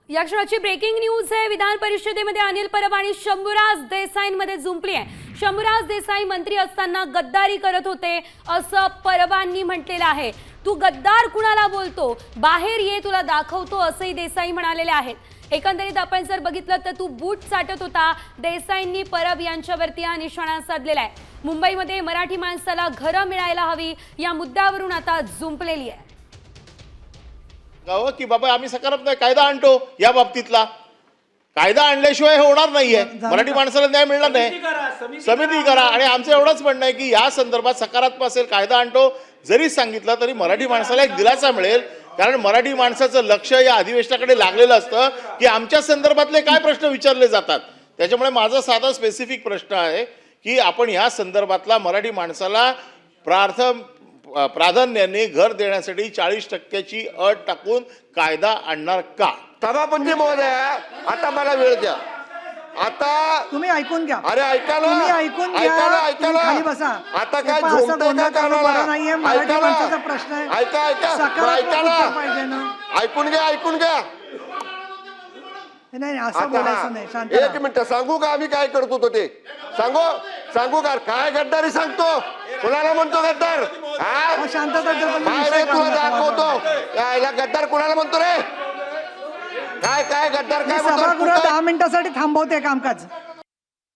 या क्षणाची breaking news आहे। विधान परिषदेमध्ये अनिल परब आणि शंभूराज देसाईंमध्ये जुंपली आहे। शंभूराज देसाई मंत्री असताना गद्दारी करत होते असं परबांनी म्हटलेलं आहे। तू गद्दार कुणाला बोलतो, बाहेर ये तुला दाखवतो असंही देसाई म्हणालेले आहेत। एकंदरीत आपण जर बघितलं तर तू बूट चाटत होता, देसाईंनी परब यांच्यावरती हा निशाणा साधलेला आहे। मुंबईमध्ये मराठी माणसाला घरं मिळायला हवी या मुद्द्यावरून आता जुंपलेली आहे की बाबा आम्ही सकारात्मक कायदा आणतो, या बाबतीतला कायदा आणल्याशिवाय हे होणार नाहीये, मराठी माणसाला न्याय मिळणार नाही। समिती करा आणि आमचं एवढंच म्हणणं आहे की या संदर्भात सकारात्मक असेल कायदा आणतो जरी सांगितलं तरी मराठी माणसाला एक दिलासा मिळेल, कारण मराठी माणसाचं लक्ष या अधिवेशनाकडे लागलेलं असतं की आमच्या संदर्भातले काय प्रश्न विचारले जातात। त्याच्यामुळे माझा साधा स्पेसिफिक प्रश्न आहे की आपण या संदर्भातला मराठी माणसाला प्राधान्याने घर देण्यासाठी 40% अट टाकून कायदा आणणार का? सभापती महोदय, आता मला वेळ द्या। आता तुम्ही ऐकून घ्या। अरे ऐका ना, तुम्ही ऐकून घ्या, ऐका ना, खाली बसा। आता काय असं झोपतोय बोलणं का करणं कानाला? बरं नाहीये, मराठी ऐका ना, माणसाचा प्रश्न आहे। ऐका सकारात्मक उत्तर पाहिजे ना, ना। ऐकून घ्या। नाही असं आता बोलायचं नाही, शांत एक राहा। मिनिट सांगू का आम्ही काय करतो तो ते सांगू का? काय गद्दारी सांगतो, कुणाला म्हणतो गद्दार? अहो, शांतता जपा, काय रे तुला दाखवतो यायला गद्दार कुणाला म्हणतो रे? काय गद्दार काय सभागृह म्हणतो? 10 मिनिटासाठी थांबवते कामकाज।